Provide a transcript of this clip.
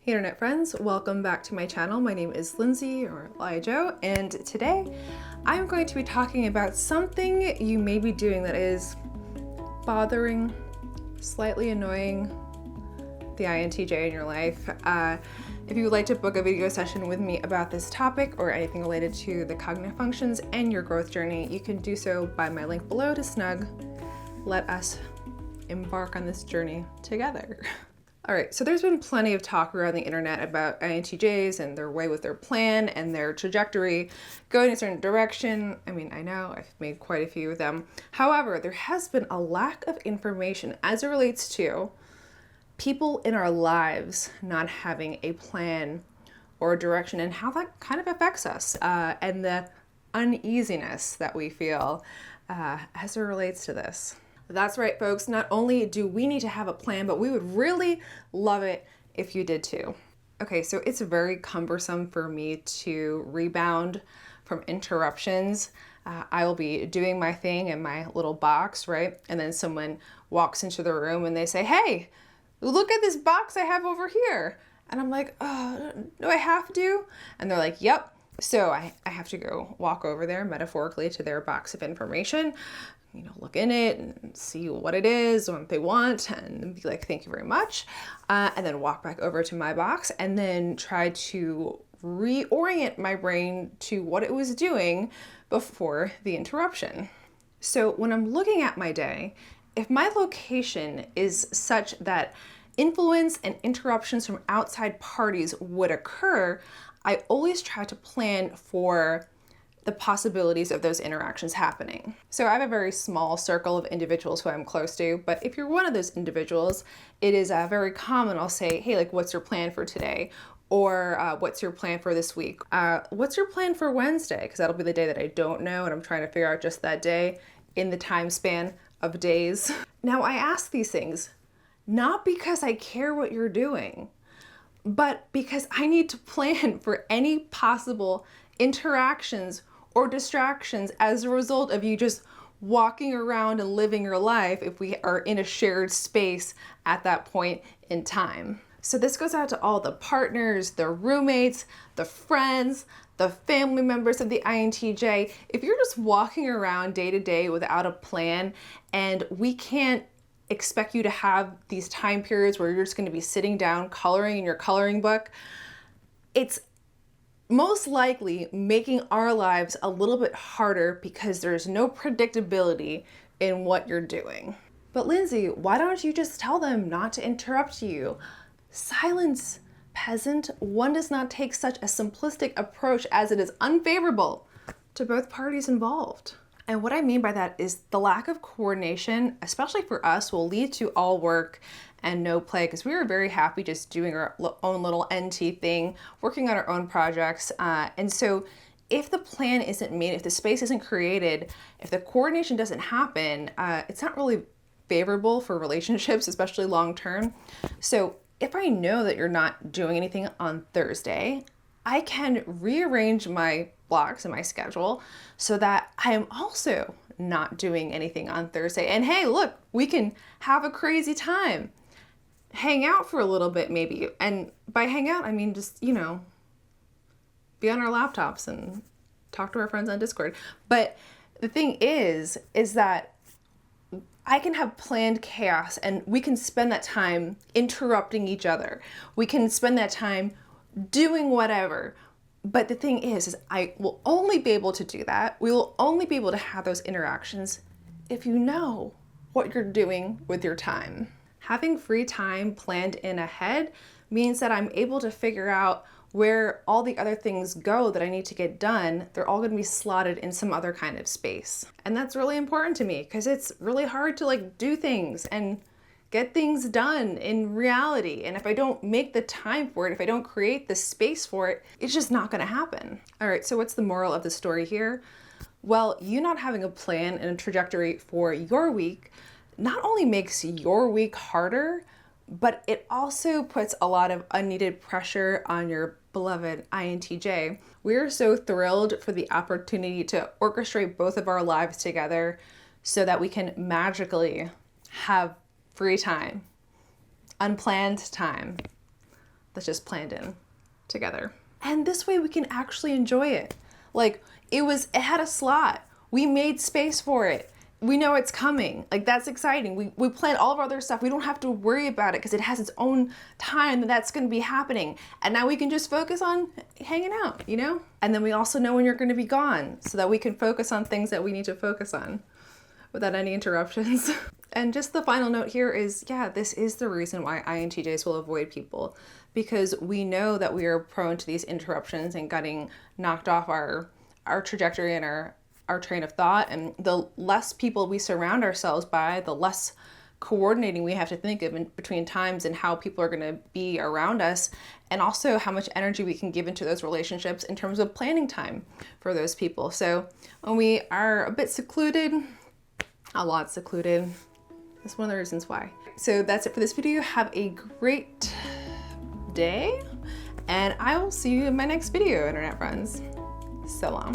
Hey internet friends, welcome back to my channel. My name is Lindsay, or LiJo, and today I'm going to be talking about something you may be doing that is bothering, slightly annoying the INTJ in your life. If you would like to book a video session with me about this topic or anything related to the cognitive functions and your growth journey, you can do so by my link below to snug. Let us embark on this journey together. All right, so there's been plenty of talk around the internet about INTJs and their way with their plan and their trajectory going in a certain direction. I mean, I know I've made quite a few of them. However, there has been a lack of information as it relates to people in our lives not having a plan or direction and how that kind of affects us and the uneasiness that we feel as it relates to this. That's right, folks. Not only do we need to have a plan, but we would really love it if you did too. Okay, so it's very cumbersome for me to rebound from interruptions. I will be doing my thing in my little box, right? And then someone walks into the room and they say, "Hey, look at this box I have over here." And I'm like, "Oh, do I have to?" And they're like, "Yep." So I have to go walk over there metaphorically to their box of information, look in it and see what it is, what they want, and be like, "Thank you very much." And then walk back over to my box and then try to reorient my brain to what it was doing before the interruption. So when I'm looking at my day, if my location is such that influence and interruptions from outside parties would occur, I always try to plan for the possibilities of those interactions happening. So I have a very small circle of individuals who I'm close to, but if you're one of those individuals, it is very common. I'll say, "Hey, like, what's your plan for today?" Or "What's your plan for this week?" "What's your plan for Wednesday?" Because that'll be the day that I don't know and I'm trying to figure out just that day in the time span of days. Now I ask these things not because I care what you're doing, but because I need to plan for any possible interactions or distractions as a result of you just walking around and living your life if we are in a shared space at that point in time. So this goes out to all the partners, the roommates, the friends, the family members of the INTJ. If you're just walking around day to day without a plan, and we can't expect you to have these time periods where you're just going to be sitting down coloring in your coloring book, it's most likely making our lives a little bit harder because there's no predictability in what you're doing. "But Lindsay, why don't you just tell them not to interrupt you?" Silence, peasant. One does not take such a simplistic approach as it is unfavorable to both parties involved. And what I mean by that is the lack of coordination, especially for us, will lead to all work and no play, because we were very happy just doing our own little NT thing, working on our own projects. And so if the plan isn't made, if the space isn't created, if the coordination doesn't happen, it's not really favorable for relationships, especially long term. So if I know that you're not doing anything on Thursday, I can rearrange my blocks and my schedule so that I am also not doing anything on Thursday. And hey, look, we can have a crazy time. Hang out for a little bit maybe. And by hang out, I mean just, be on our laptops and talk to our friends on Discord. But the thing is that I can have planned chaos and we can spend that time interrupting each other. We can spend that time doing whatever. But the thing is I will only be able to do that. We will only be able to have those interactions if you know what you're doing with your time. Having free time planned in ahead means that I'm able to figure out where all the other things go that I need to get done. They're all going to be slotted in some other kind of space. And that's really important to me because it's really hard to do things and get things done in reality. And if I don't make the time for it, if I don't create the space for it, it's just not going to happen. All right, so what's the moral of the story here? Well, you not having a plan and a trajectory for your week not only makes your week harder, but it also puts a lot of unneeded pressure on your beloved INTJ. We are so thrilled for the opportunity to orchestrate both of our lives together so that we can magically have free time, unplanned time, that's just planned in together. And this way we can actually enjoy it. Like it had a slot. We made space for it. We know it's coming. Like that's exciting. We planned all of our other stuff. We don't have to worry about it because it has its own time that's going to be happening. And now we can just focus on hanging out, you know? And then we also know when you're going to be gone so that we can focus on things that we need to focus on without any interruptions. And just the final note here is, yeah, this is the reason why INTJs will avoid people, because we know that we are prone to these interruptions and getting knocked off our trajectory and our train of thought. And the less people we surround ourselves by, the less coordinating we have to think of in between times and how people are going to be around us, and also how much energy we can give into those relationships in terms of planning time for those people. So when we are a bit secluded, a lot secluded, that's one of the reasons why. So that's it for this video. Have a great day, and I will see you in my next video, internet friends. So long.